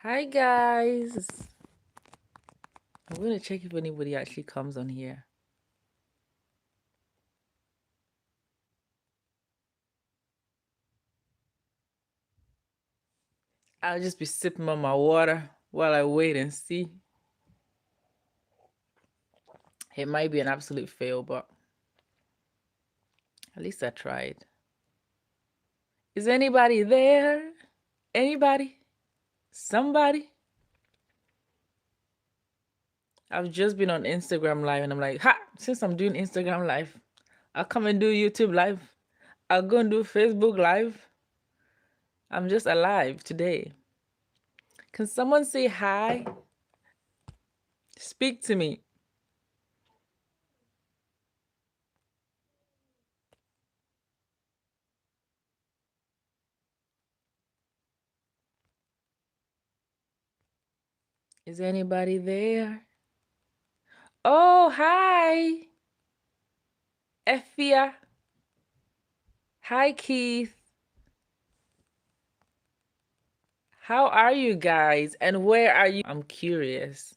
Hi guys. I'm going to check if anybody actually comes on here. I'll just be sipping on my water while I wait and see. It might be an absolute fail, but at least I tried. Is anybody there? Anybody? Somebody? I've just been on Instagram Live and I'm like, ha, since I'm doing Instagram Live, I'll come and do YouTube Live. I'll go and do Facebook Live. I'm just alive today. Can someone say hi? Speak to me. Is anybody there? Oh, hi. Effia. Hi, Keith. How are you guys? And where are you? I'm curious.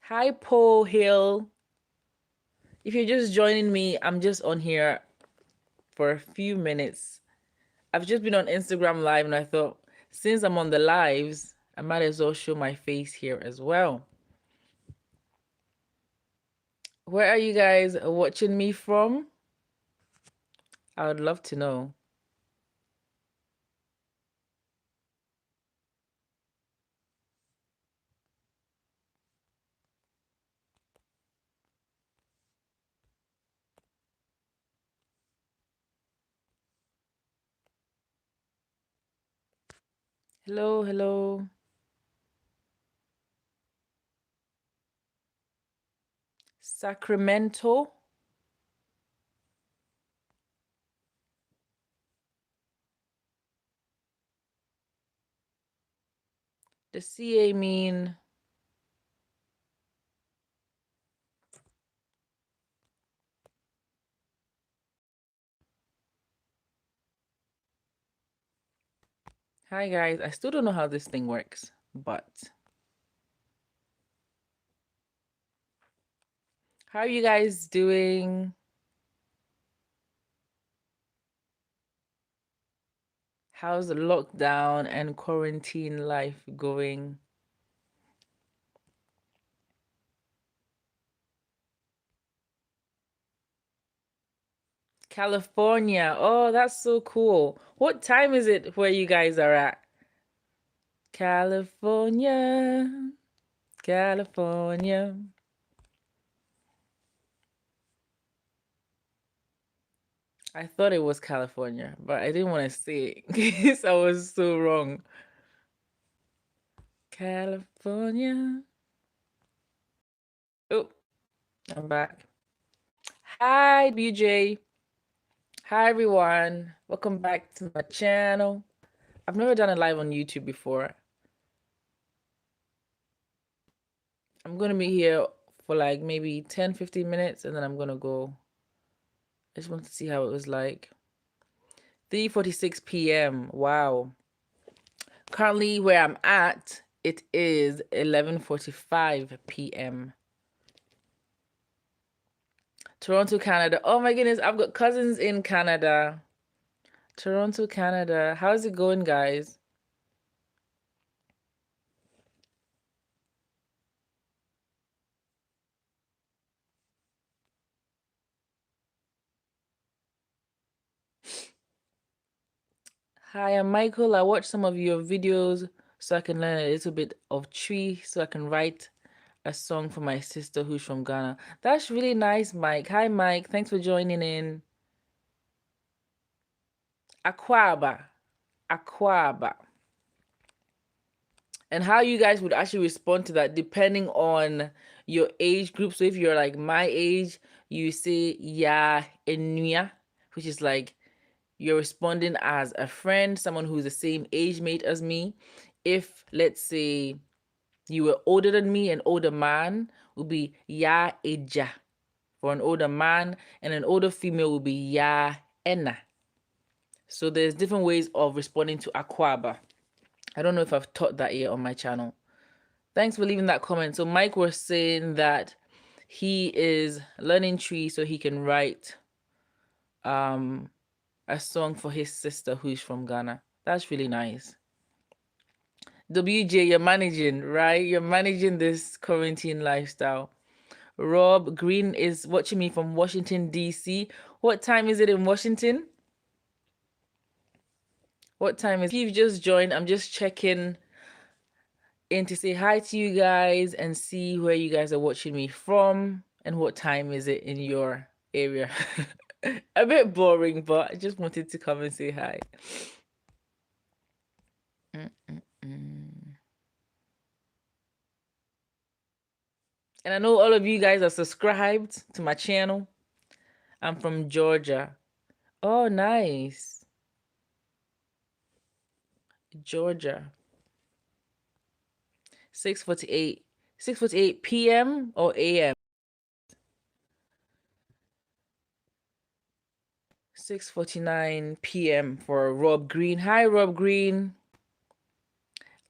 Hi, Paul Hill. If you're just joining me, I'm just on here for a few minutes. I've just been on Instagram Live and I thought, since I'm on the lives, I might as well show my face here as well. Where are you guys watching me from? I would love to know. Hello, hello. Sacramento. The CA mean hi guys. I still don't know how this thing works, but how are you guys doing? How's the lockdown and quarantine life going? California. Oh, that's so cool. What time is it where you guys are at? California. California. I thought it was California, but I didn't want to say it because I was so wrong. California. Oh, I'm back. Hi, BJ. Hi, everyone. Welcome back to my channel. I've never done a live on YouTube before. I'm going to be here for like maybe 10-15 minutes and then I'm going to go. I just wanted to see how it was like. 3:46 p.m. Wow. Currently where I'm at, it is 11:45 p.m. Toronto, Canada. Oh my goodness, I've got cousins in Canada. Toronto, Canada. How's it going, guys? Hi, I'm Michael. I watched some of your videos so I can learn a little bit of Twi so I can write a song for my sister who's from Ghana. That's really nice, Mike. Hi, Mike. Thanks for joining in. Aquaba. Aquaba. And how you guys would actually respond to that depending on your age group. So if you're like my age, you say ya enuya, which is like you're responding as a friend, someone who's the same age mate as me. If let's say you were older than me, an older man would be ya eja for an older man, and an older female would be ya ena. So there's different ways of responding to Aquaba. I don't know if I've taught that yet on my channel. Thanks for leaving that comment. So Mike was saying that he is learning Twi so he can write a song for his sister who's from Ghana. That's really nice. WJ, you're managing, right? You're managing this quarantine lifestyle. Rob Green is watching me from Washington, D.C. What time is it in Washington? What time is it? If you've just joined, I'm just checking in to say hi to you guys and see where you guys are watching me from and what time is it in your area. A bit boring, but I just wanted to come and say hi. And I know all of you guys are subscribed to my channel. I'm from Georgia. Oh, nice. Georgia. 6:48. 6:48 p.m. or a.m.? 6:49 p.m. for Rob Green. Hi, Rob Green.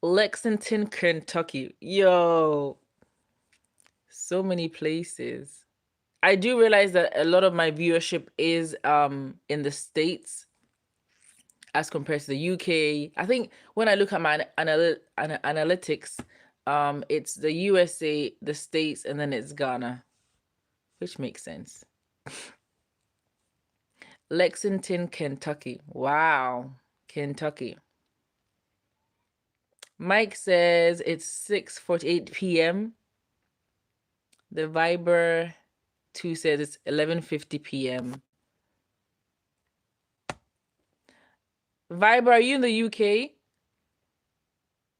Lexington, Kentucky. Yo. So many places. I do realize that a lot of my viewership is in the States as compared to the UK. I think when I look at my analytics, it's the USA, the States, and then it's Ghana, which makes sense. Lexington, Kentucky. Wow, Kentucky. Mike says it's 6:48 p.m. The Viber 2 says it's 11:50 p.m. Viber, are you in the UK?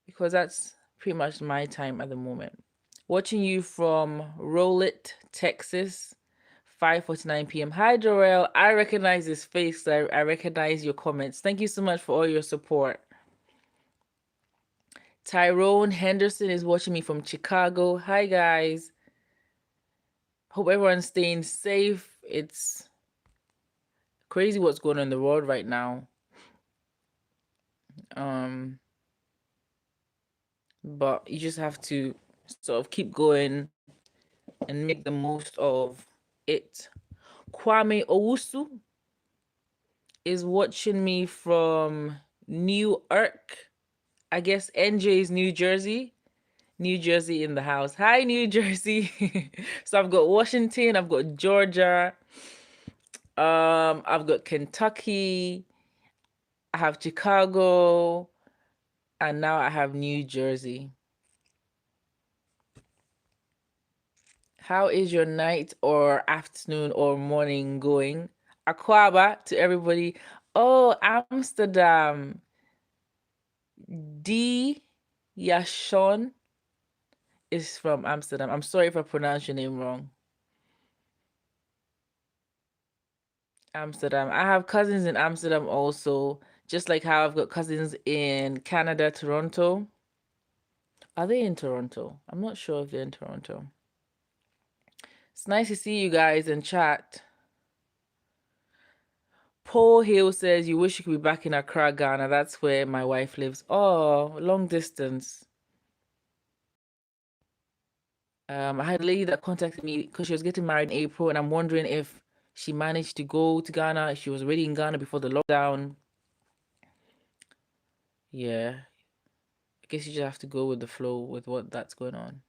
Because that's pretty much my time at the moment. Watching you from Rowlett, Texas, 5:49 p.m. Hi, Jorel. I recognize his face. I recognize your comments. Thank you so much for all your support. Tyrone Henderson is watching me from Chicago. Hi, guys. Hope everyone's staying safe. It's crazy what's going on in the world right now. But you just have to sort of keep going and make the most of it. Kwame Owusu is watching me from Newark. I guess NJ's New Jersey. New Jersey in the house. Hi, New Jersey. So I've got Washington, I've got Georgia, I've got Kentucky, I have Chicago, and now I have New Jersey. How is your night or afternoon or morning going? Aquaba to everybody. Oh, Amsterdam. D. Yashon is from Amsterdam. I'm sorry if I pronounced your name wrong. Amsterdam. I have cousins in Amsterdam also, just like how I've got cousins in Canada, Toronto. Are they in Toronto? I'm not sure if they're in Toronto. It's nice to see you guys in chat. Paul Hill says, you wish you could be back in Accra, Ghana. That's where my wife lives. Oh, long distance. I had a lady that contacted me because she was getting married in April, and I'm wondering if she managed to go to Ghana. She was already in Ghana before the lockdown. Yeah. I guess you just have to go with the flow with what that's going on.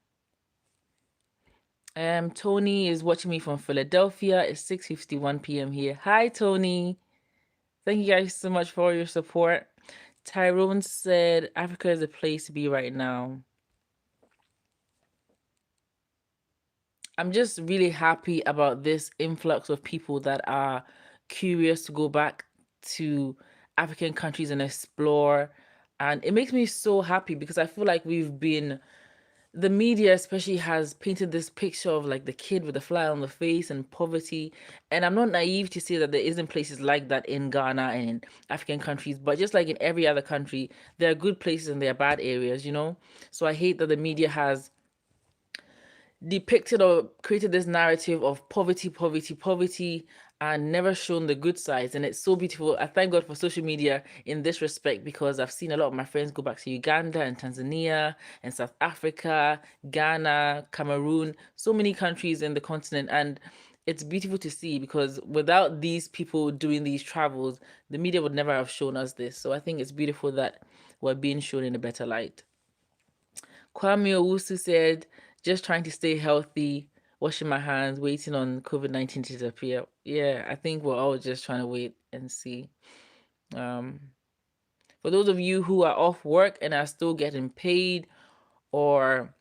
Tony is watching me from Philadelphia. It's 6:51 p.m. here. Hi, Tony. Thank you guys so much for all your support. Tyrone said, Africa is a place to be right now. I'm just really happy about this influx of people that are curious to go back to African countries and explore. And it makes me so happy because I feel like the media especially has painted this picture of like the kid with the fly on the face and poverty. And I'm not naive to say that there isn't places like that in Ghana and in African countries, but just like in every other country, there are good places and there are bad areas, you know? So I hate that the media has depicted or created this narrative of poverty, poverty, poverty, and never shown the good sides. And it's so beautiful. I thank God for social media in this respect, because I've seen a lot of my friends go back to Uganda and Tanzania and South Africa, Ghana, Cameroon, so many countries in the continent. And it's beautiful to see, because without these people doing these travels, the media would never have shown us this. So I think it's beautiful that we're being shown in a better light. Kwame Owusu said, just trying to stay healthy, washing my hands, waiting on COVID-19 to disappear. Yeah, I think we're all just trying to wait and see. For those of you who are off work and are still getting paid, or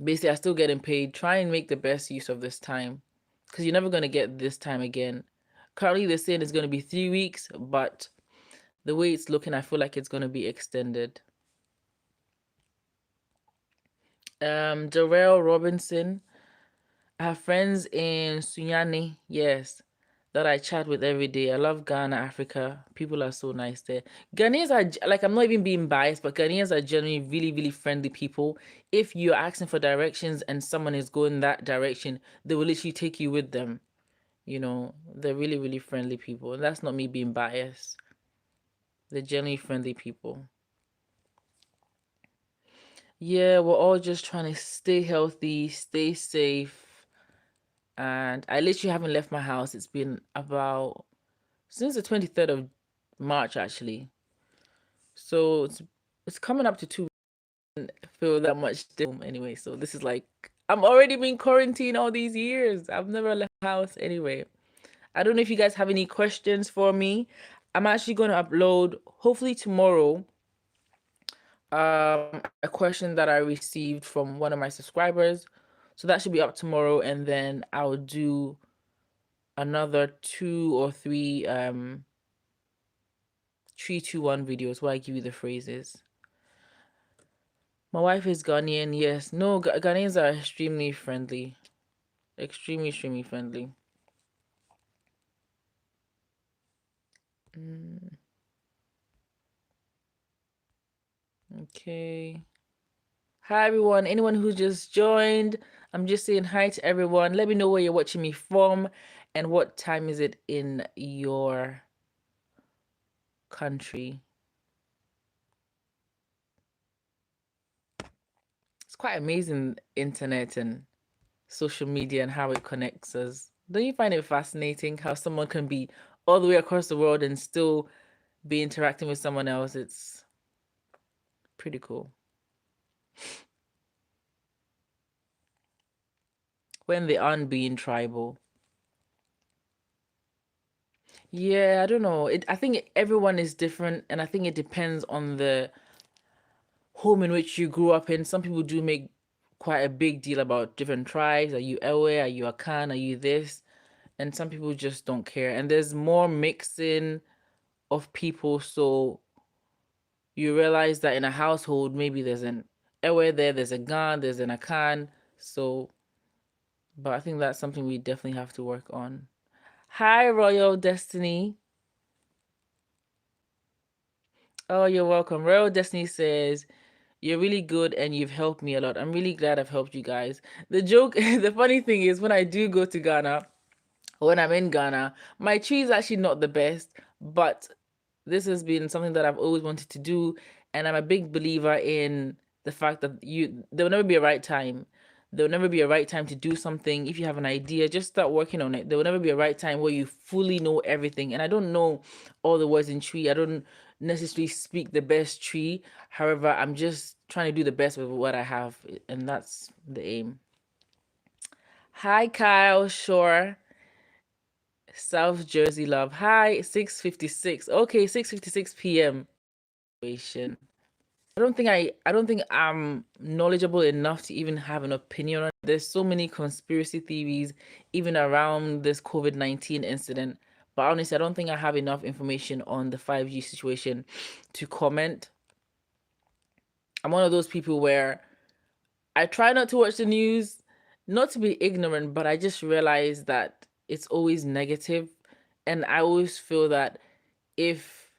basically are still getting paid, try and make the best use of this time, because you're never going to get this time again. Currently, they're saying it's going to be 3 weeks, but the way it's looking, I feel like it's going to be extended. Jarrell Robinson, I have friends in Sunyani, yes, that I chat with every day. I love Ghana, Africa. People are so nice there. Ghanaians are, like, I'm not even being biased, but Ghanaians are generally really, really friendly people. If you're asking for directions and someone is going that direction, they will literally take you with them. You know, they're really, really friendly people. And that's not me being biased. They're generally friendly people. Yeah, we're all just trying to stay healthy, stay safe. And I literally haven't left my house. It's been about since the 23rd of March, actually. So it's coming up to 2 weeks. I feel that much anyway. So this is like, I'm already been quarantined all these years. I've never left the house anyway. I don't know if you guys have any questions for me. I'm actually going to upload, hopefully tomorrow, a question that I received from one of my subscribers. So that should be up tomorrow, and then I'll do another 2 or 3 3-2-1 videos where I give you the phrases. My wife is Ghanaian. Yes, no, Ghanaians are extremely friendly, extremely, extremely friendly. Okay. Hi everyone. Anyone who just joined, I'm just saying hi to everyone. Let me know where you're watching me from and what time is it in your country. It's quite amazing, internet and social media and how it connects us. Don't you find it fascinating how someone can be all the way across the world and still be interacting with someone else? It's pretty cool. When they aren't being tribal. Yeah, I don't know. I think everyone is different, and I think it depends on the home in which you grew up in. Some people do make quite a big deal about different tribes. Are you Ewe? Are you Akan? Are you this? And some people just don't care. And there's more mixing of people, so you realize that in a household, maybe there's an Ewe there, there's a Gan, there's an Akan. So, but I think that's something we definitely have to work on. Hi, Royal Destiny. Oh, you're welcome. Royal Destiny says, you're really good and you've helped me a lot. I'm really glad I've helped you guys. The joke, the funny thing is, when I do go to Ghana, when I'm in Ghana, my tree is actually not the best, but this has been something that I've always wanted to do, and I'm a big believer in the fact that there will never be a right time. There will never be a right time to do something. If you have an idea, just start working on it. There will never be a right time where you fully know everything. And I don't know all the words in tree. I don't necessarily speak the best tree. However, I'm just trying to do the best with what I have, and that's the aim. Hi, Kyle Shore. South Jersey love. Hi, 6:56. Okay, 6:56 p.m. I don't think I'm knowledgeable enough to even have an opinion on it. There's so many conspiracy theories even around this COVID-19 incident. But honestly, I don't think I have enough information on the 5G situation to comment. I'm one of those people where I try not to watch the news, not to be ignorant, but I just realize that it's always negative. And I always feel that if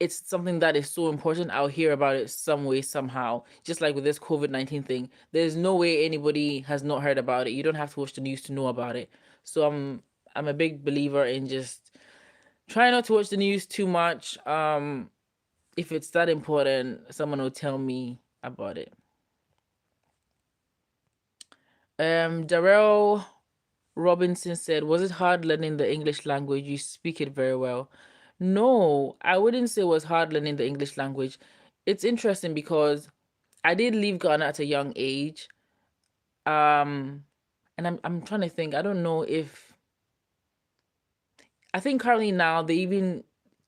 it's something that is so important, I'll hear about it some way, somehow. Just like with this COVID-19 thing, there's no way anybody has not heard about it. You don't have to watch the news to know about it. So I'm a big believer in just try not to watch the news too much. If it's that important, someone will tell me about it. Darrell Robinson said, "Was it hard learning the English language? You speak it very well." No, I wouldn't say it was hard learning the English language. It's interesting because I did leave Ghana at a young age. And I'm trying to think. I don't know if I think currently now they even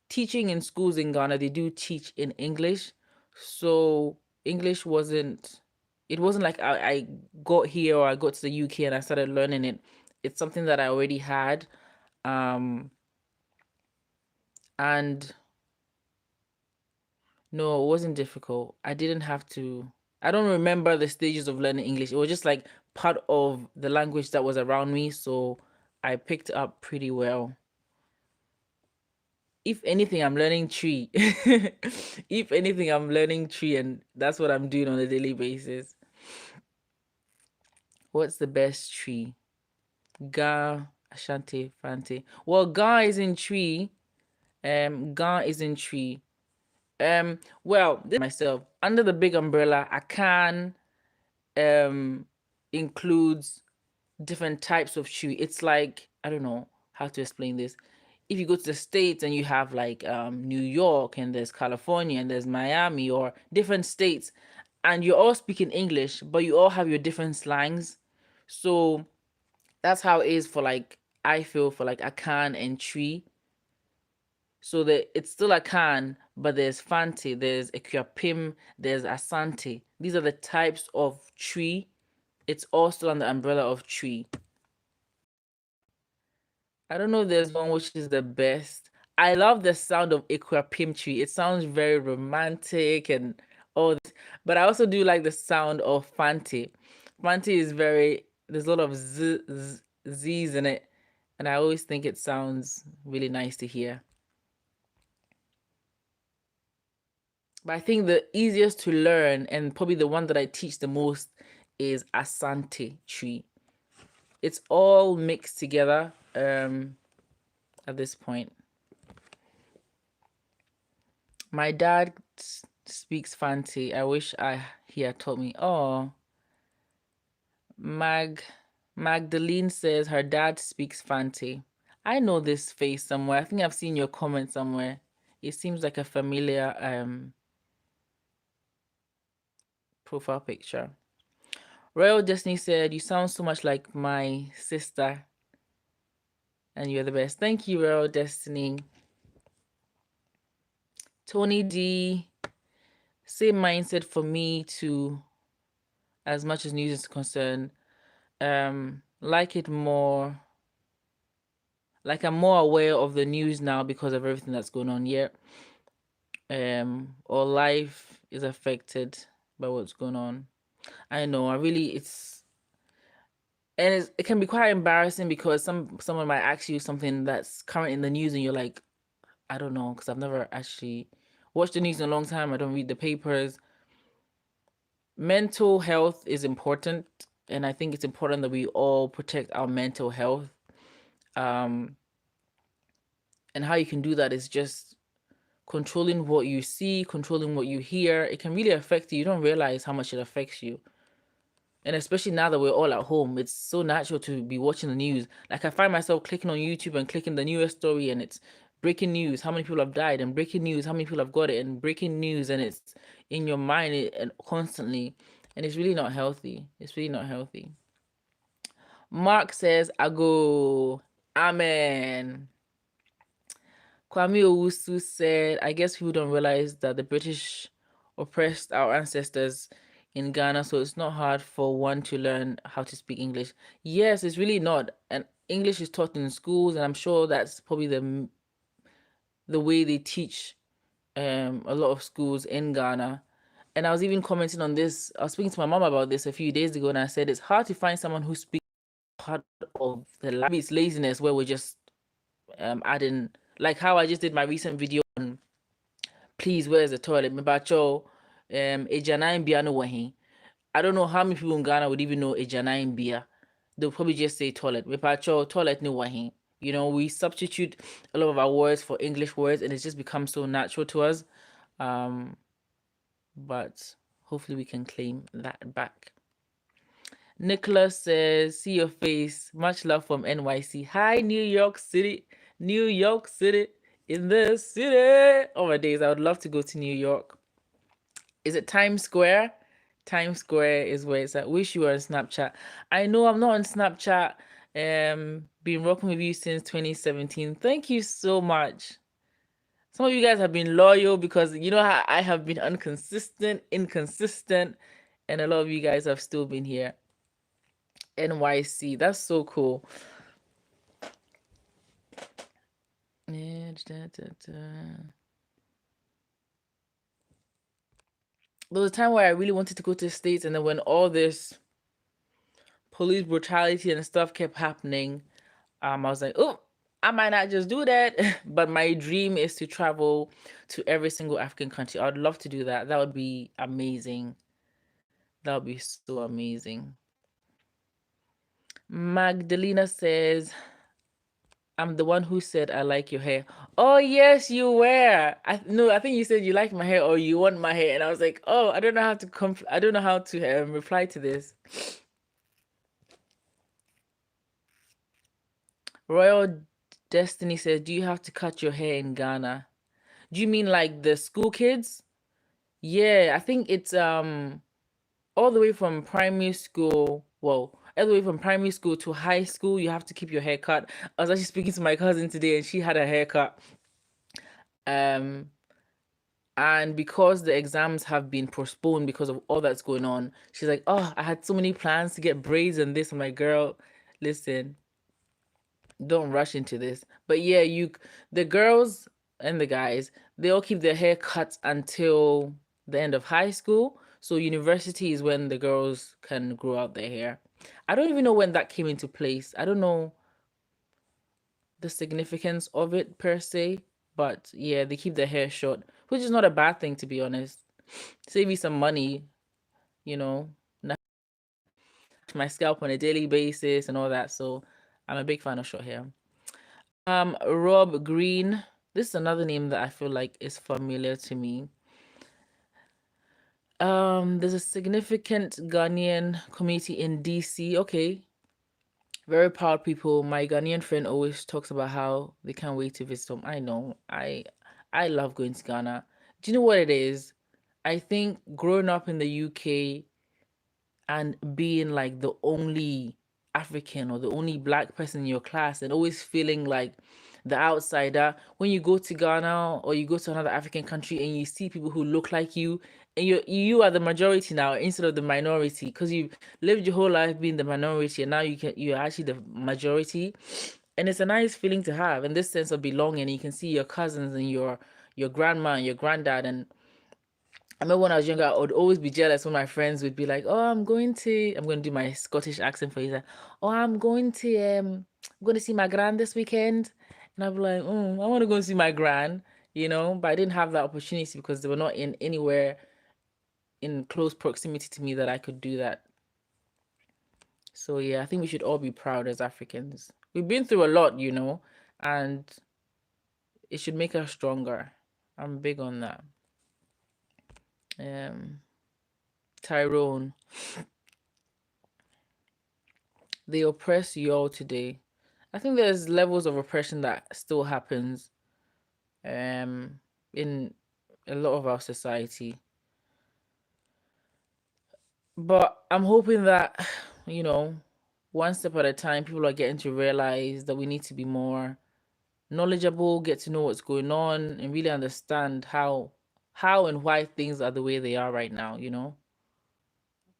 teaching in schools in Ghana, they do teach in English. So English wasn't it wasn't like I got here or I got to the UK and I started learning it. It's something that I already had. Um and no, it wasn't difficult. I didn't have to I don't remember the stages of learning English. It was just like part of the language that was around me, so I picked up pretty well. If anything, I'm learning tree. If anything, I'm learning tree, and that's what I'm doing on a daily basis. What's the best tree? Ga, Ashanti, Fante. Well, Ga is in tree. Ga is in tree. Well, this myself under the big umbrella, I can includes different types of tree. It's like I don't know how to explain this. If you go to the States and you have like New York and there's California and there's Miami or different states, and you're all speaking English, but you all have your different slangs. So that's how it is for like I feel for like Akan and tree. So that it's still Akan, but there's Fanti, there's Equiapim, there's Asante. These are the types of tree. It's all still under the umbrella of tree. I don't know if there's one which is the best. I love the sound of Equiapim tree. It sounds very romantic and all this. But I also do like the sound of Fanti. Fanti is very, there's a lot of Z's in it. And I always think it sounds really nice to hear. But I think the easiest to learn and probably the one that I teach the most is Asante tree. It's all mixed together at this point. My dad speaks Fanti. I wish he had taught me. Oh, Magdalene says her dad speaks Fanti. I know this face somewhere. I think I've seen your comment somewhere. It seems like a familiar profile picture. Royal Destiny said, "You sound so much like my sister, and you're the best." Thank you, Royal Destiny. Tony D, same mindset for me too, as much as news is concerned. Like it more. Like I'm more aware of the news now because of everything that's going on here. Or life is affected by what's going on. I know. It can be quite embarrassing because someone might ask you something that's current in the news and you're like, I don't know, because I've never actually watched the news in a long time. I don't read the papers. Mental health is important, and I think it's important that we all protect our mental health. And how you can do that is just controlling what you see, controlling what you hear. It can really affect you. You don't realize how much it affects you. And especially now that we're all at home, it's so natural to be watching the news. Like I find myself clicking on YouTube and clicking the newest story and it's breaking news, how many people have died, and breaking news, how many people have got it, and breaking news, and it's in your mind and constantly. And it's really not healthy. It's really not healthy. Mark says, I go, Amen. Kwame Owusu said, I guess people don't realize that the British oppressed our ancestors in Ghana, so it's not hard for one to learn how to speak English. Yes, it's really not. And English is taught in schools, and I'm sure that's probably the way they teach a lot of schools in Ghana. And I was even commenting on this. I was speaking to my mom about this a few days ago, and I said it's hard to find someone who speaks part of the language. It's laziness where we're just adding, like how I just did my recent video on please, where's the toilet? Mebacho, Ejanain Biano Wahi. I don't know how many people in Ghana would even know Ejanain Bia. They'll probably just say toilet. Mepacho, toilet no wahi. You know, we substitute a lot of our words for English words and it's just become so natural to us. But hopefully we can claim that back. Nicholas says, see your face. Much love from NYC. Hi, New York City. New York City. In the city. Oh my days, I would love to go to New York. Is it Times Square? Times Square is where it's at. Wish you were on Snapchat. I know I'm not on Snapchat. Been working with you since 2017. Thank you so much. Some of you guys have been loyal because you know how I have been inconsistent, and a lot of you guys have still been here. NYC, that's so cool. There was a time where I really wanted to go to the States, and then when all this police brutality and stuff kept happening, I was like, oh, I might not just do that. But my dream is to travel to every single African country. I'd love to do that. That would be amazing. That would be so amazing. Magdalena says, I'm the one who said I like your hair. Oh yes, you were. I think you said you like my hair or you want my hair, and I was like, oh, I don't know how to I don't know how to reply to this. Royal Destiny says, do you have to cut your hair in Ghana? Do you mean like the school kids? Yeah, I think it's all the way from primary school. Well, all the way from primary school to high school, you have to keep your hair cut. I was actually speaking to my cousin today, and she had a haircut. And because the exams have been postponed because of all that's going on, she's like, oh, I had so many plans to get braids and this. I'm like, girl, listen, don't rush into this. But yeah, the girls and the guys, they all keep their hair cut until the end of high school. So university is when the girls can grow out their hair. I don't even know when that came into place. I don't know the significance of it per se, but yeah, they keep their hair short, which is not a bad thing, to be honest. Save you some money, you know, my scalp on a daily basis and all that. So I'm a big fan of short hair. Rob Green. This is another name that I feel like is familiar to me. There's a significant Ghanaian community in DC. Okay. Very proud people. My Ghanaian friend always talks about how they can't wait to visit them. I know. I love going to Ghana. Do you know what it is? I think growing up in the UK and being like the only African or the only black person in your class and always feeling like the outsider, when you go to Ghana or you go to another African country and you see people who look like you, and you are the majority now instead of the minority, because you've lived your whole life being the minority and now you're actually the majority. And it's a nice feeling to have, in this sense of belonging. You can see your cousins and your grandma and your granddad. And I remember when I was younger, I would always be jealous when my friends would be like, "Oh, I'm going to do my Scottish accent for you. Like, oh, I'm going to see my gran this weekend," and I'd be like, "I want to go and see my gran," but I didn't have that opportunity because they were not in anywhere in close proximity to me that I could do that. So yeah, I think we should all be proud as Africans. We've been through a lot, and it should make us stronger. I'm big on that. Tyrone, they oppress you all today. I think there's levels of oppression that still happens in a lot of our society. But I'm hoping that, one step at a time, people are getting to realize that we need to be more knowledgeable, get to know what's going on, and really understand how and why things are the way they are right now.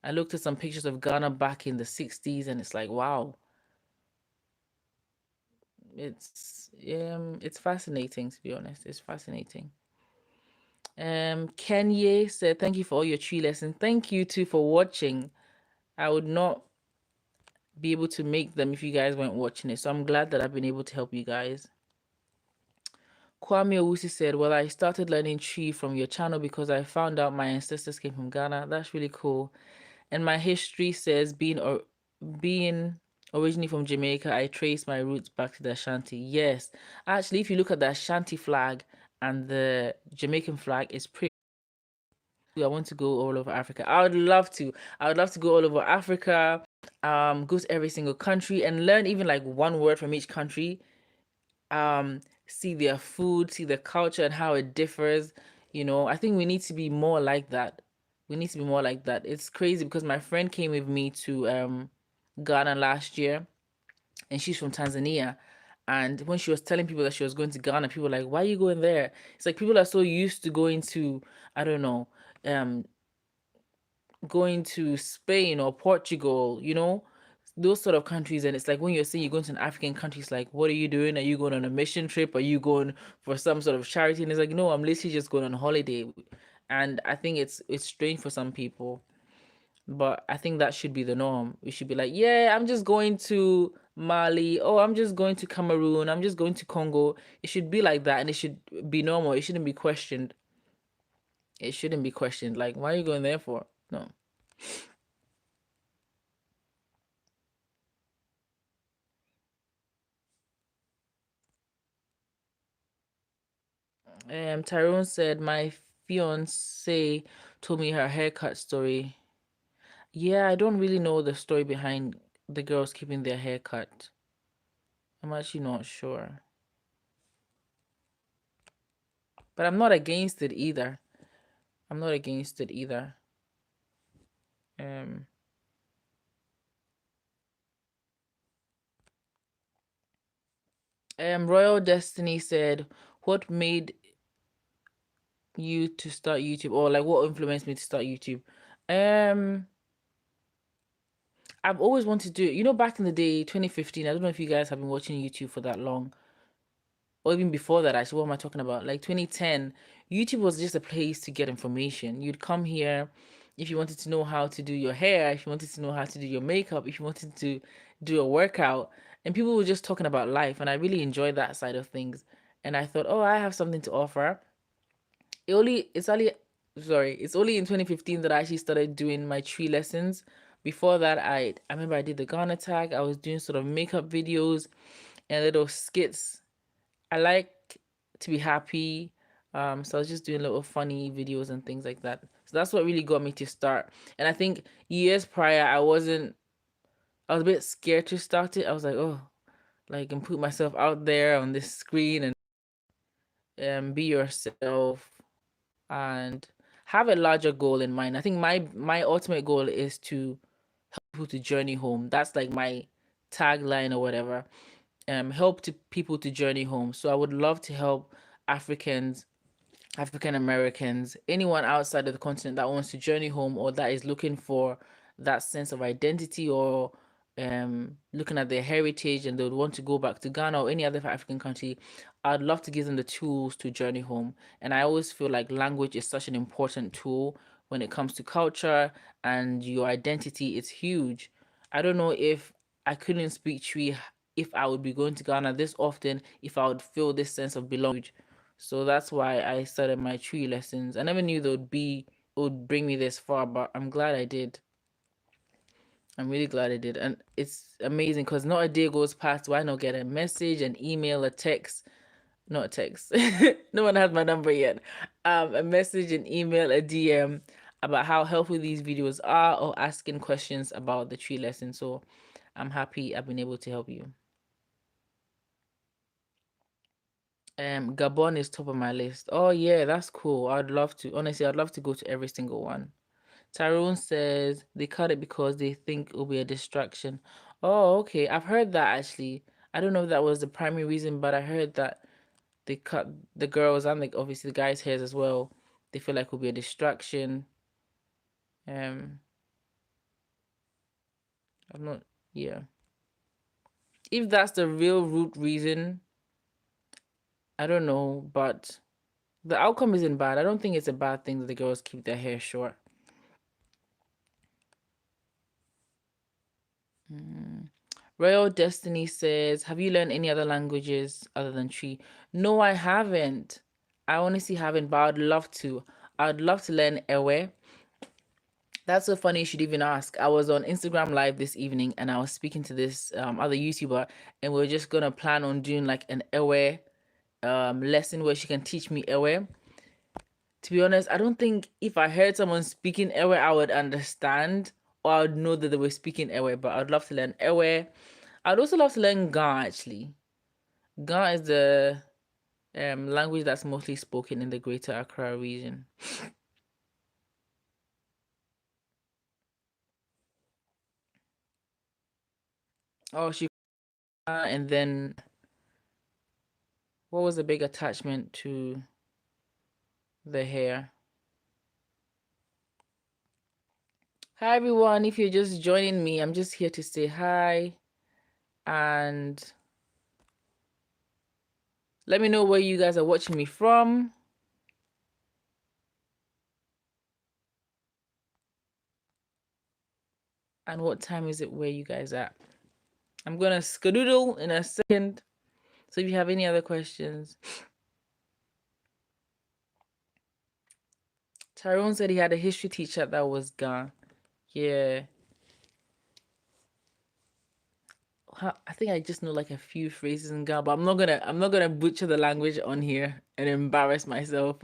I looked at some pictures of Ghana back in the 60s and it's like, wow. It's fascinating, to be honest. It's fascinating. Kenye said, thank you for all your tree lessons. Thank you too for watching. I would not be able to make them if you guys weren't watching it. So I'm glad that I've been able to help you guys. Kwame Owusi said, "Well, I started learning tree from your channel because I found out my ancestors came from Ghana. That's really cool. And my history says being originally from Jamaica, I trace my roots back to the Ashanti. Yes, actually, if you look at the Ashanti flag and the Jamaican flag, it's pretty. I want to go all over Africa. I would love to. I would love to go all over Africa. Go to every single country and learn even like one word from each country. See their food, see their culture and how it differs. I think we need to be more like that. We need to be more like that. It's crazy because my friend came with me to Ghana last year, and she's from Tanzania. And when she was telling people that she was going to Ghana, people were like, "Why are you going there?" It's like people are so used to going to, I don't know, um, going to Spain or Portugal, those sort of countries. And it's like when you're saying you're going to an African country, it's like, what are you doing? Are you going on a mission trip? Are you going for some sort of charity? And it's like, no, I'm literally just going on holiday. And I think it's strange for some people, but I think that should be the norm. We should be like, yeah, I'm just going to Mali. Oh, I'm just going to Cameroon. I'm just going to Congo. It should be like that, and it should be normal. It shouldn't be questioned. It shouldn't be questioned. Like, why are you going there for? No. Tyrone said my fiance told me her haircut story. Yeah, I don't really know the story behind the girls keeping their hair cut. I'm actually not sure. But I'm not against it either. I'm not against it either. Um, Royal Destiny said, "What made you to start YouTube, or like what influenced me to start YouTube?" Um, I've always wanted to do it. Back in the day, 2015. I don't know if you guys have been watching YouTube for that long, or even before that. Actually, what am I talking about? Like 2010, YouTube was just a place to get information. You'd come here if you wanted to know how to do your hair, if you wanted to know how to do your makeup, if you wanted to do a workout, and people were just talking about life. And I really enjoyed that side of things. And I thought, oh, I have something to offer. It's only in 2015 that I actually started doing my tree lessons. Before that, I remember I did the Ghana tag. I was doing sort of makeup videos and little skits. I like to be happy. So I was just doing little funny videos and things like that. So that's what really got me to start. And I think years prior, I was a bit scared to start it. I was like, oh, like, and put myself out there on this screen and be yourself and have a larger goal in mind. I think my ultimate goal is to help people to journey home. That's like my tagline or whatever. Help people to journey home. So I would love to help Africans, African Americans, anyone outside of the continent that wants to journey home or that is looking for that sense of identity or looking at their heritage and they would want to go back to Ghana or any other African country. I'd love to give them the tools to journey home. And I always feel like language is such an important tool when it comes to culture and your identity. It's huge. I don't know if I couldn't speak Tree if I would be going to Ghana this often, if I would feel this sense of belonging. So that's why I started my tree lessons. I never knew it would bring me this far, but I'm glad I did. I'm really glad I did. And it's amazing because not a day goes past where I don't get a message, an email, a text. Not a text. No one has my number yet. A message, an email, a DM about how helpful these videos are or asking questions about the tree lesson. So I'm happy I've been able to help you. Gabon is top of my list. Oh yeah, that's cool. I'd love to. Honestly, I'd love to go to every single one. Tyrone says they cut it because they think it will be a distraction. Oh, okay. I've heard that actually. I don't know if that was the primary reason, but I heard that they cut the girls and obviously the guys' hairs as well. They feel like it will be a distraction. Um, I'm not. Yeah. If that's the real root reason, I don't know, but the outcome isn't bad. I don't think it's a bad thing that the girls keep their hair short. Mm. Royal Destiny says, have you learned any other languages other than Tree? No, I haven't. I honestly haven't, but I'd love to. I'd love to learn Ewe. That's so funny you should even ask. I was on Instagram Live this evening and I was speaking to this other YouTuber, and we are just gonna plan on doing like an Ewe lesson where she can teach me Ewe. To be honest, I don't think if I heard someone speaking Ewe, I would understand or I would know that they were speaking Ewe, but I'd love to learn Ewe. I'd also love to learn Ga actually. Ga is the language that's mostly spoken in the Greater Accra region. Oh, she and then what was the big attachment to the hair? Hi everyone, if you're just joining me, I'm just here to say hi and let me know where you guys are watching me from. And what time is it where you guys at? I'm gonna skedoodle in a second. So if you have any other questions. Tyrone said he had a history teacher that was gone. Yeah. I think I just know like a few phrases in Ghana, but I'm not gonna butcher the language on here and embarrass myself.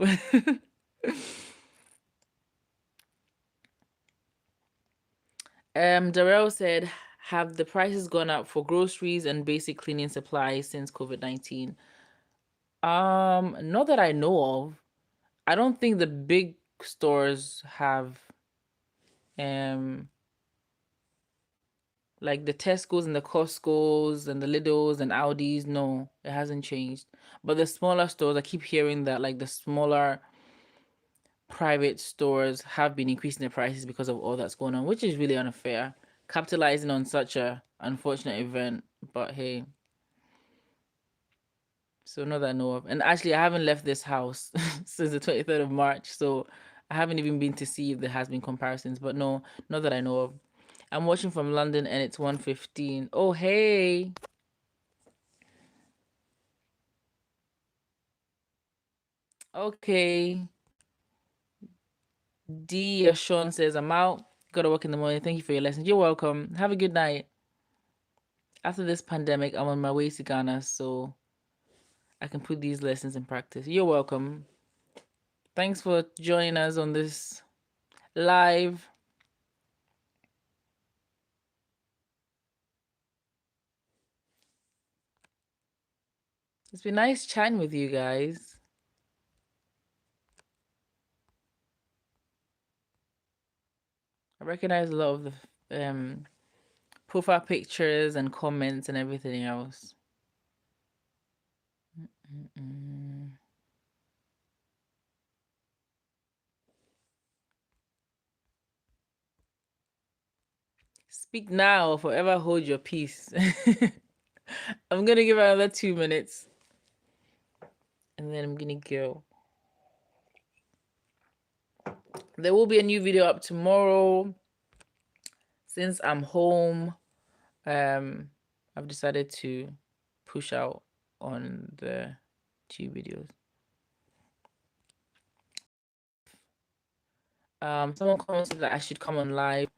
Darrell said, have the prices gone up for groceries and basic cleaning supplies since COVID-19? Not that I know of. I don't think the big stores have like the Tesco's and the Costco's and the Lidl's and Audi's. No, it hasn't changed. But the smaller stores, I keep hearing that like the smaller private stores have been increasing their prices because of all that's going on, which is really unfair, capitalizing on such a unfortunate event. But hey, so not that I know of. And actually, I haven't left this house since the 23rd of March, so I haven't even been to see if there has been comparisons. But no, not that I know of. I'm watching from London and it's 1:15. Oh, hey. Okay. D. Sean says, I'm out. Gotta work in the morning. Thank you for your lesson. You're welcome. Have a good night. After this pandemic, I'm on my way to Ghana, so I can put these lessons in practice. You're welcome. Thanks for joining us on this live. It's been nice chatting with you guys. I recognize a lot of the profile pictures and comments and everything else. Speak now or forever hold your peace. I'm gonna give another 2 minutes and then I'm gonna go. There will be a new video up tomorrow. Since I'm home, I've decided to push out on the 2 videos. Someone commented that I should come on live.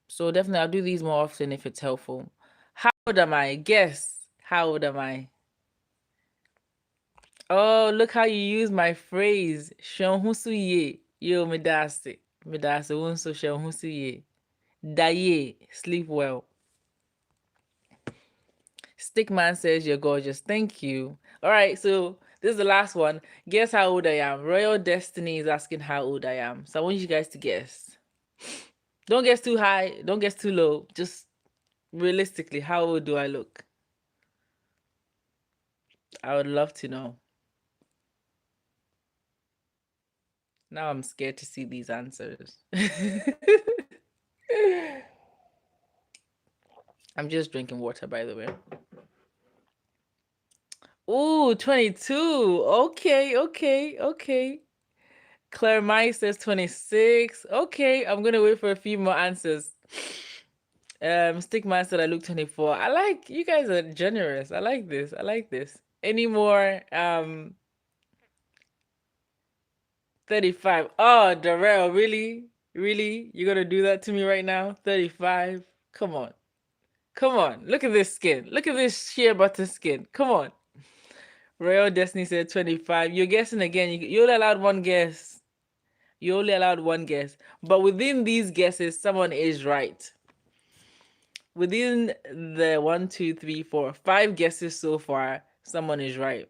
So definitely I'll do these more often if it's helpful. How old am I? Guess. How old am I? Oh, look how you use my phrase. Shonhusu ye. Yo, medase. Medase wonso shonhusu ye. Daye. Sleep well. Stickman says you're gorgeous. Thank you. All right, so this is the last one. Guess how old I am. Royal Destiny is asking how old I am. So I want you guys to guess. Don't guess too high. Don't guess too low. Just realistically, how old do I look? I would love to know. Now I'm scared to see these answers. I'm just drinking water, by the way. Ooh, 22. Okay. Claire Mai says 26. Okay, I'm going to wait for a few more answers. Stickman said I look 24. I like you guys are generous. I like this. I like this. Any more 35. Oh, Darrell, really? Really? You're gonna do that to me right now? 35? Come on. Come on. Look at this skin. Look at this sheer butter skin. Come on. Royal Destiny said 25. You're guessing again. You only allowed one guess. You only allowed one guess. But within these guesses, someone is right. Within the 1, 2, 3, 4, 5 guesses so far, someone is right.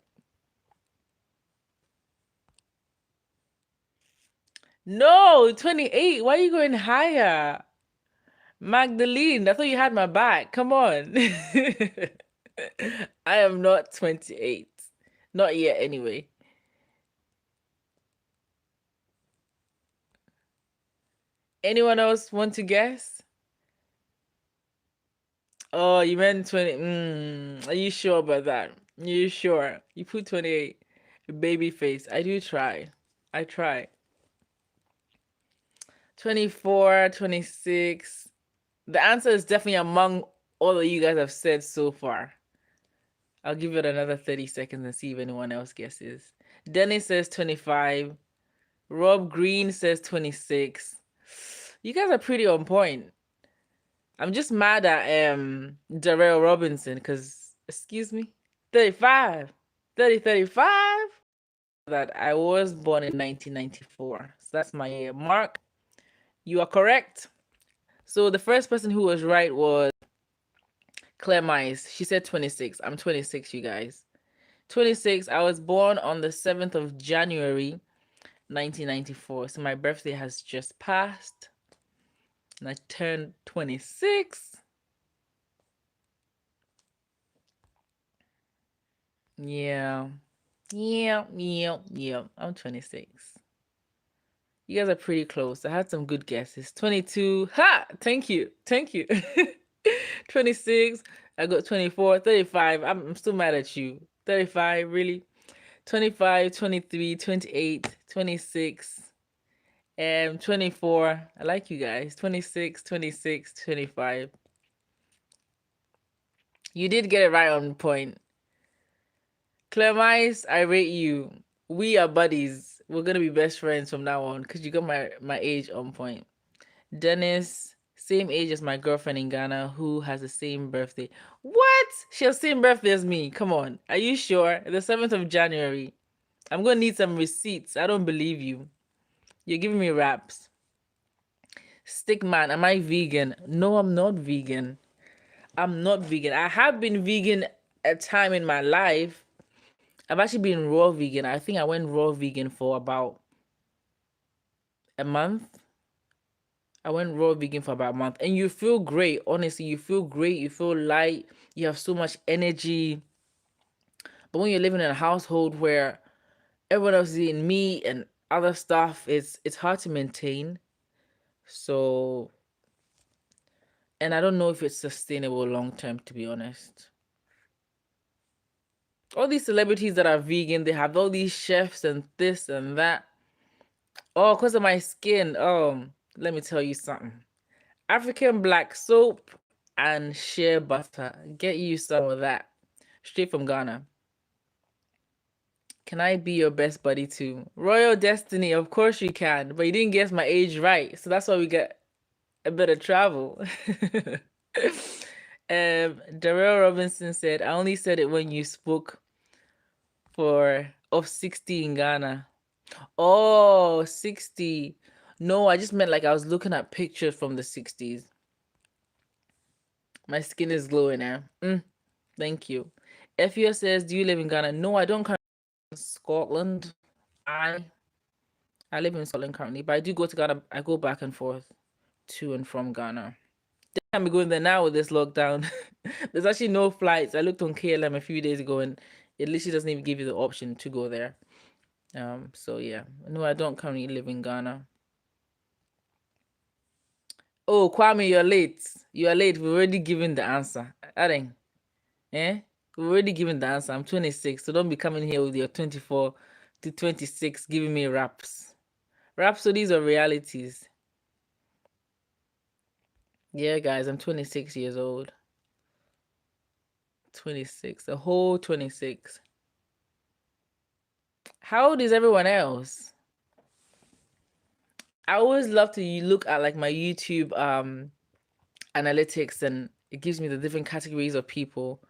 No, 28. Why are you going higher? Magdalene, I thought you had my back. Come on. I am not 28. Not yet, anyway. Anyone else want to guess? Oh, you meant 20. Are you sure about that? You sure? You put 28. Baby face. I do try. I try. 24, 26. The answer is definitely among all that you guys have said so far. I'll give it another 30 seconds and see if anyone else guesses. Dennis says 25. Rob Green says 26. You guys are pretty on point. I'm just mad at Darrell Robinson because, excuse me, 35. 35. That I was born in 1994. So that's my year. Mark, you are correct. So the first person who was right was Claire Mice. She said 26. I'm 26, you guys. 26. I was born on the 7th of January, 1994. So my birthday has just passed. And I turned 26. Yeah. I'm 26. You guys are pretty close. I had some good guesses. 22. Ha! Thank you. 26. I got 24. 35. I'm still mad at you. 35, really? 25, 23, 28, 26, and 24. I like you guys. 26, 26, 25. You did get it right on point. Clemais, I rate you. We are buddies. We're gonna be best friends from now on because you got my age on point. Dennis, same age as my girlfriend in Ghana who has the same birthday. What? She has the same birthday as me. Come on. Are you sure? The 7th of January. I'm gonna need some receipts. I don't believe you. You're giving me raps. Stickman, am I vegan? No, I'm not vegan. I'm not vegan. I have been vegan a time in my life. I've actually been raw vegan. I think I went raw vegan for about a month. I went raw vegan for about a month. And you feel great. Honestly, you feel great. You feel light. You have so much energy. But when you're living in a household where everyone else is eating meat and other stuff, it's hard to maintain. So, and I don't know if it's sustainable long term, to be honest. All these celebrities that are vegan, they have all these chefs and this and that. Oh, because of my skin. Let me tell you something. African black soap and shea butter. Get you some of that. Straight from Ghana. Can I be your best buddy too? Royal Destiny, of course you can. But you didn't guess my age right. So that's why we get a bit of travel. Darrell Robinson said, I only said it when you spoke of 60 in Ghana. Oh, 60. No, I just meant like I was looking at pictures from the 60s. My skin is glowing now. Thank you. Efio says, do you live in Ghana? No, I don't currently live in Scotland. I live in Scotland currently, but I do go to Ghana. I go back and forth to and from Ghana. I'm going there now with this lockdown. There's actually no flights. I looked on KLM a few days ago and it literally doesn't even give you the option to go there. So yeah. No, I don't currently live in Ghana. Oh, Kwame, you're late. You are late. We've already given the answer. Adding. We've already given the answer. I'm 26, so don't be coming here with your 24 to 26 giving me raps. Rhapsodies or realities. Yeah, guys, I'm 26 years old. 26, the whole 26. How old is everyone else? I always love to look at like my YouTube analytics, and it gives me the different categories of people.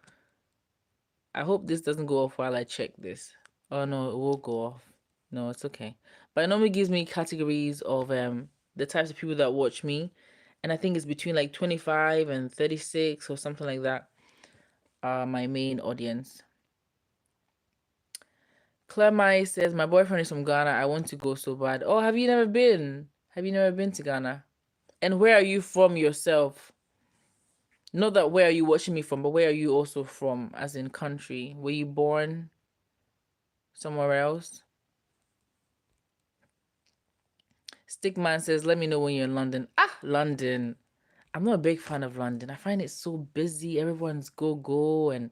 I hope this doesn't go off while I check this. Oh no, it will go off. No, it's okay. But it normally gives me categories of the types of people that watch me. And I think it's between like 25 and 36 or something like that. My main audience. Claire Mai says, my boyfriend is from Ghana. I want to go so bad. Oh, have you never been? Have you never been to Ghana? And where are you from yourself? Not that where are you watching me from, but where are you also from, as in country? Were you born somewhere else? Stickman says, let me know when you're in London. Ah, London. I'm not a big fan of London. I find it so busy. Everyone's go, and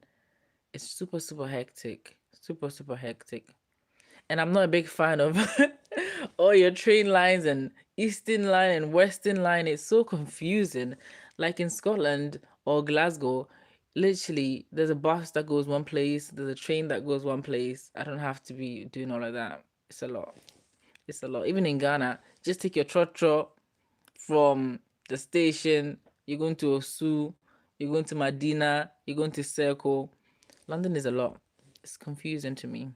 it's super, super hectic. Super, super hectic. And I'm not a big fan of all your train lines and Eastern line and Western line. It's so confusing. Like in Scotland or Glasgow, literally, there's a bus that goes one place, there's a train that goes one place. I don't have to be doing all of that. It's a lot. It's a lot. Even in Ghana, just take your trotro from the station. You're going to Osu, you're going to Medina, you're going to Circle. London is a lot. It's confusing to me.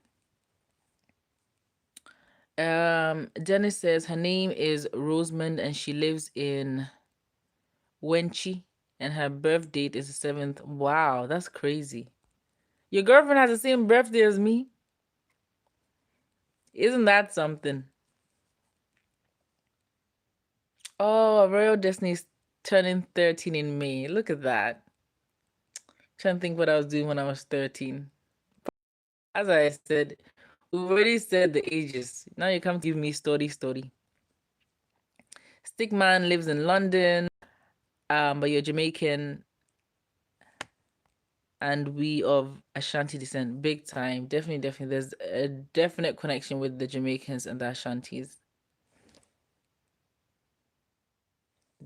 Jenny says her name is Rosamond and she lives in Wenchi and her birth date is the 7th. Wow, that's crazy. Your girlfriend has the same birthday as me? Isn't that something? Oh, Royal Destiny's turning 13 in May. Look at that. Trying to think what I was doing when I was 13. As I said, we've already said the ages. Now you come to give me story. Stickman lives in London, but you're Jamaican and we of Ashanti descent, big time. Definitely. There's a definite connection with the Jamaicans and the Ashantis.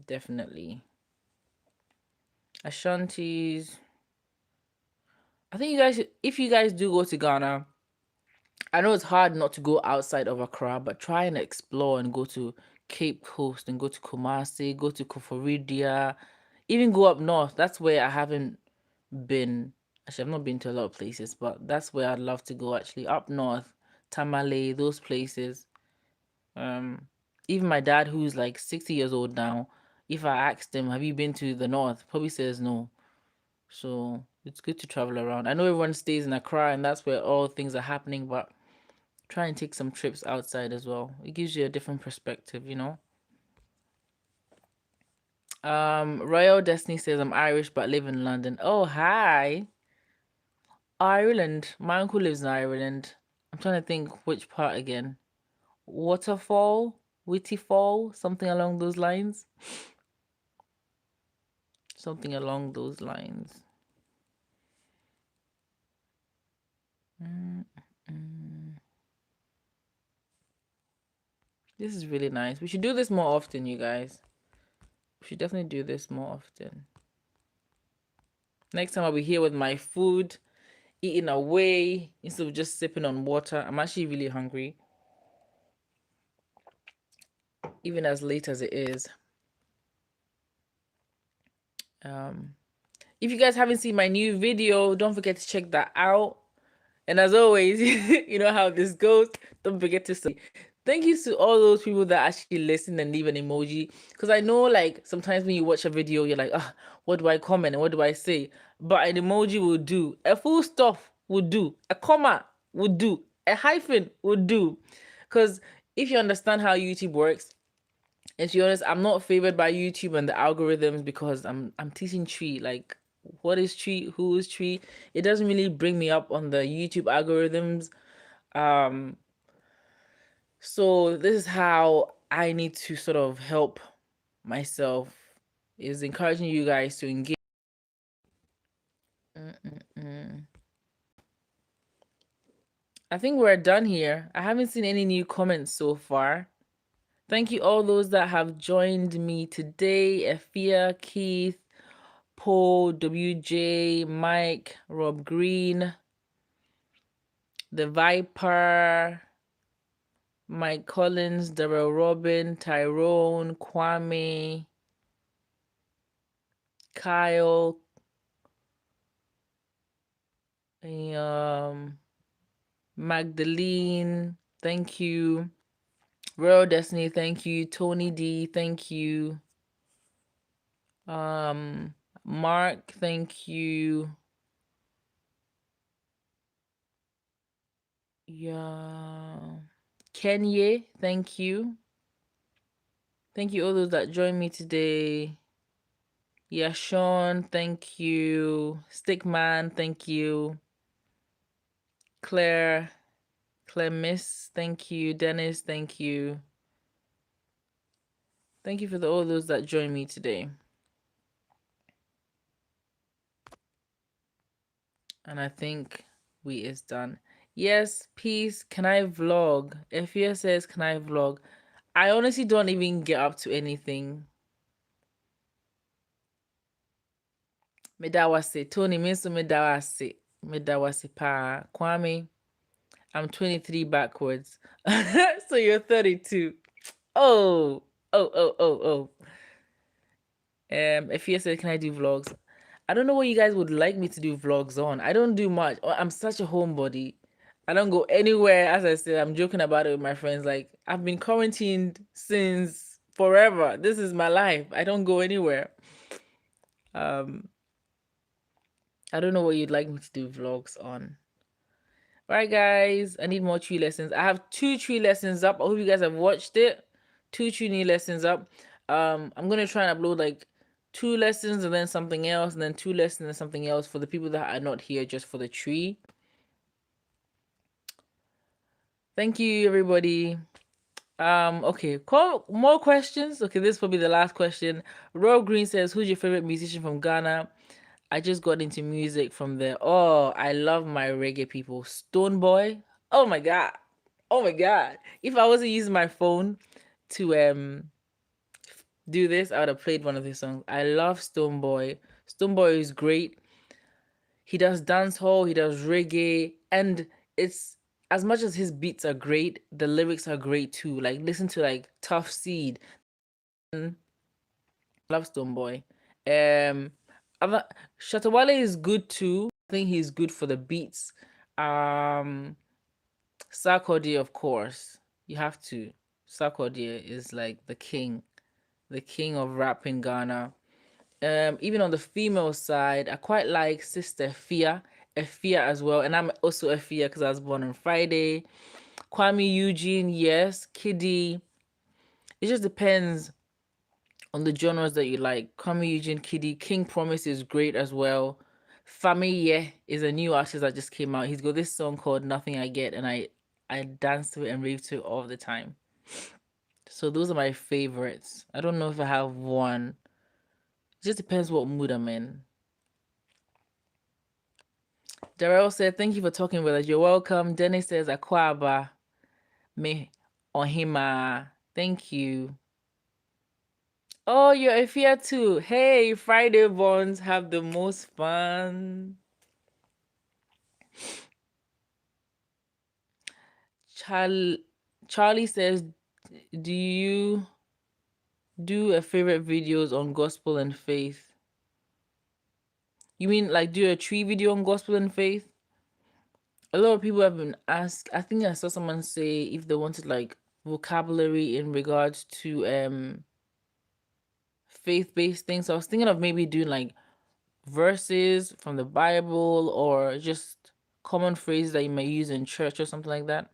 Definitely. Ashantis. I think you guys, if you guys do go to Ghana, I know it's hard not to go outside of Accra, but try and explore and go to Cape Coast and go to Kumasi, go to Koforidua, even go up north. That's where I haven't been. Actually, I've not been to a lot of places, but that's where I'd love to go actually. Up north, Tamale, those places. Even my dad, who's like 60 years old now, if I asked him, have you been to the north? Probably says no. So it's good to travel around. I know everyone stays in Accra and that's where all things are happening, but try and take some trips outside as well. It gives you a different perspective, you know. Royal Destiny says I'm Irish but live in London. Oh, hi. Ireland. My uncle lives in Ireland. I'm trying to think which part again. Waterfall, Wittyfall, something along those lines. Something along those lines. This is really nice. We should do this more often, you guys. We should definitely do this more often. Next time I'll be here with my food, eating away instead of just sipping on water. I'm actually really hungry, even as late as it is. If you guys haven't seen my new video, don't forget to check that out. And as always, you know how this goes. Don't forget to say thank you to all those people that actually listen and leave an emoji. Because I know, like, sometimes when you watch a video, you're like, ah, what do I comment and what do I say? But an emoji will do. A full stop will do. A comma will do. A hyphen will do. Because if you understand how YouTube works, and to be honest, I'm not favored by YouTube and the algorithms because I'm teaching tree. Like, what is tree? Who is tree? It doesn't really bring me up on the YouTube algorithms. So this is how I need to sort of help myself, is encouraging you guys to engage. I think we're done here. I haven't seen any new comments so far. Thank you all those that have joined me today. Efia, Keith, Paul, WJ, Mike, Rob Green, The Viper, Mike Collins, Darrell Robin, Tyrone, Kwame, Kyle, Magdalene, thank you. Royal Destiny, thank you. Tony D, thank you. Mark, thank you. Yeah. Kenya, thank you. Thank you all those that joined me today. Yeah, Sean, thank you. Stickman, thank you. Claire, Miss, thank you. Dennis, thank you. Thank you for all those that joined me today. And I think we is done. Yes, peace. Can I vlog? Efia says, can I vlog? I honestly don't even get up to anything. Medawase. Tony, Minso Medawase. Medawase pa. Kwame, I'm 23 backwards. So you're 32. Oh. Oh. Efia said, can I do vlogs? I don't know what you guys would like me to do vlogs on. I don't do much. I'm such a homebody. I don't go anywhere. As I said, I'm joking about it with my friends. Like, I've been quarantined since forever. This is my life. I don't go anywhere. I don't know what you'd like me to do vlogs on. All right, guys. I need more tree lessons. I have 2 tree lessons up. I hope you guys have watched it. 2 tree lessons up. I'm gonna try and upload like 2 lessons and then something else, and then 2 lessons and something else for the people that are not here just for the tree. Thank you, everybody. Okay, more questions. Okay, this will be the last question. Royal Green says, who's your favorite musician from Ghana? I just got into music from there. Oh, I love my reggae people. Stone Boy. Oh my god. Oh my god. If I wasn't using my phone to do this, I would have played one of his songs. I love Stone Boy. Stone Boy is great. He does dancehall, he does reggae, and it's as much as his beats are great, the lyrics are great too. Like listen to like Tough Seed. Love Stone Boy. Other Shatawale is good too. I think he's good for the beats. Sarkodie, of course. You have to. Sarkodie is like the king of rap in Ghana. Even on the female side, I quite like Sister Efia as well, and I'm also Efia because I was born on Friday. Kwame Eugene, yes. Kiddy. It just depends on the genres that you like. Kwame Eugene, Kiddy, King Promise is great as well. Famiye is a new artist that just came out. He's got this song called Nothing I Get, and I dance to it and rave to it all the time. So those are my favorites. I don't know if I have one. It just depends what mood I'm in. Darrell said, thank you for talking with us. You're welcome. Dennis says, Akwaba me ohima. Thank you. Oh, you're a fear too. Hey, Friday bonds have the most fun. Charlie says, do you do a favorite videos on gospel and faith? You mean like do a tree video on gospel and faith? A lot of people have been asked. I think I saw someone say if they wanted like vocabulary in regards to faith-based things. So I was thinking of maybe doing like verses from the Bible or just common phrases that you may use in church or something like that.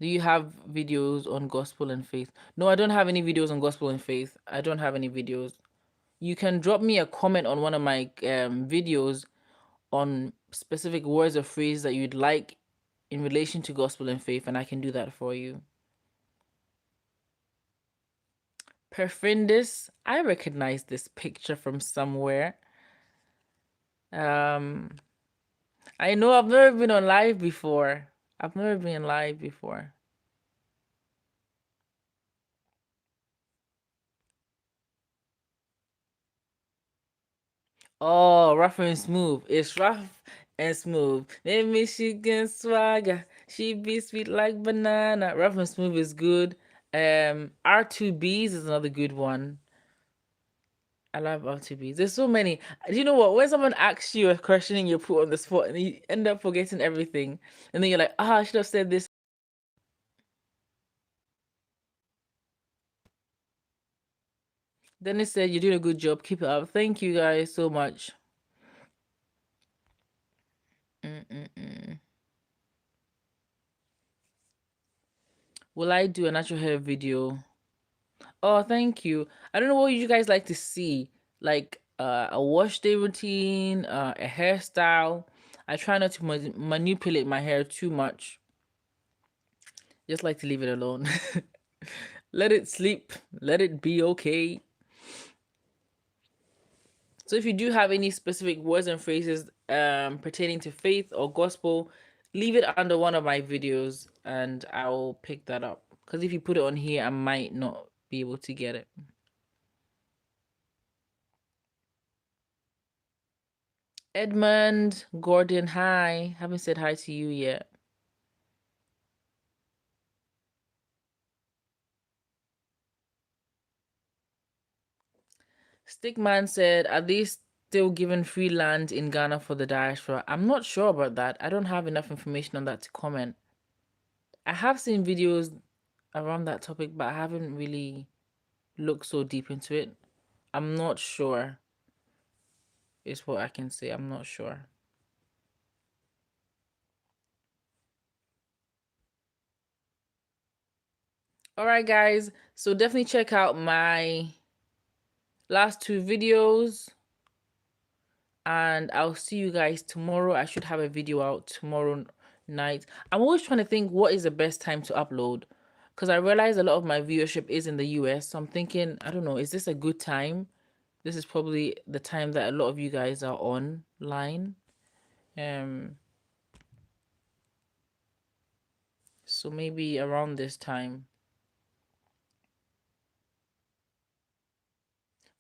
Do you have videos on gospel and faith? No, I don't have any videos on gospel and faith. I don't have any videos. You can drop me a comment on one of my videos on specific words or phrases that you'd like in relation to gospel and faith, and I can do that for you. Perfindus, I recognize this picture from somewhere. I know I've never been on live before. I've never been live before. Oh, rough and smooth. It's rough and smooth. In Michigan swagger. She be sweet like banana. Rough and smooth is good. R2Bs is another good one. I love R2Bs. There's so many. Do you know what? When someone asks you a question and you're put on the spot and you end up forgetting everything, and then you're like, I should have said this. Dennis said, you're doing a good job. Keep it up. Thank you guys so much. Mm-mm-mm. Will I do a natural hair video? Oh, thank you. I don't know what you guys like to see. Like a wash day routine, a hairstyle. I try not to manipulate my hair too much. Just like to leave it alone. Let it sleep. Let it be okay. So if you do have any specific words and phrases pertaining to faith or gospel, leave it under one of my videos and I'll pick that up. Because if you put it on here, I might not be able to get it. Edmund, Gordon, hi. Haven't said hi to you yet. Stickman said, are they still giving free land in Ghana for the diaspora? I'm not sure about that. I don't have enough information on that to comment. I have seen videos around that topic, but I haven't really looked so deep into it. I'm not sure, is what I can say. I'm not sure. All right, guys. So definitely check out my last two videos. And I'll see you guys tomorrow. I should have a video out tomorrow night. I'm always trying to think what is the best time to upload. Because I realize a lot of my viewership is in the US. So I'm thinking, I don't know, is this a good time? This is probably the time that a lot of you guys are online. So maybe around this time.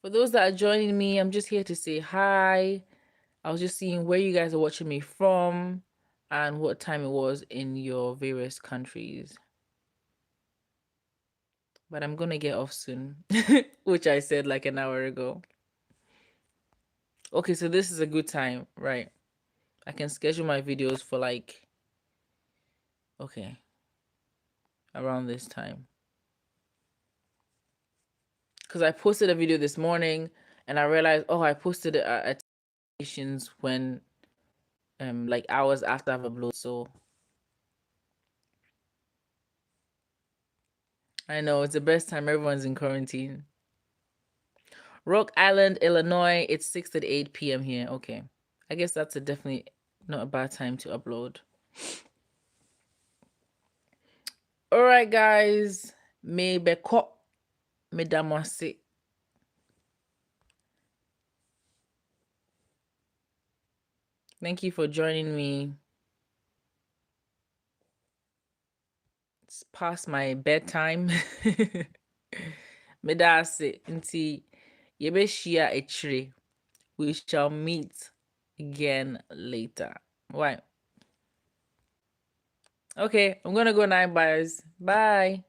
For those that are joining me, I'm just here to say hi. I was just seeing where you guys are watching me from and what time it was in your various countries. But I'm gonna get off soon, which I said like an hour ago. Okay, so this is a good time, right? I can schedule my videos for like, okay, around this time. Because I posted a video this morning and I realized, oh, I posted it at stations when, like hours after I've uploaded. So I know it's the best time. Everyone's in quarantine. Rock Island, Illinois. It's 6 to 8 p.m. here. Okay. I guess that's definitely not a bad time to upload. All right, guys. Me beko me damasi. Thank you for joining me. It's past my bedtime. Me dasi nti yebeshia echire. We shall meet again later. Why? Okay, I'm gonna go now, guys. Bye.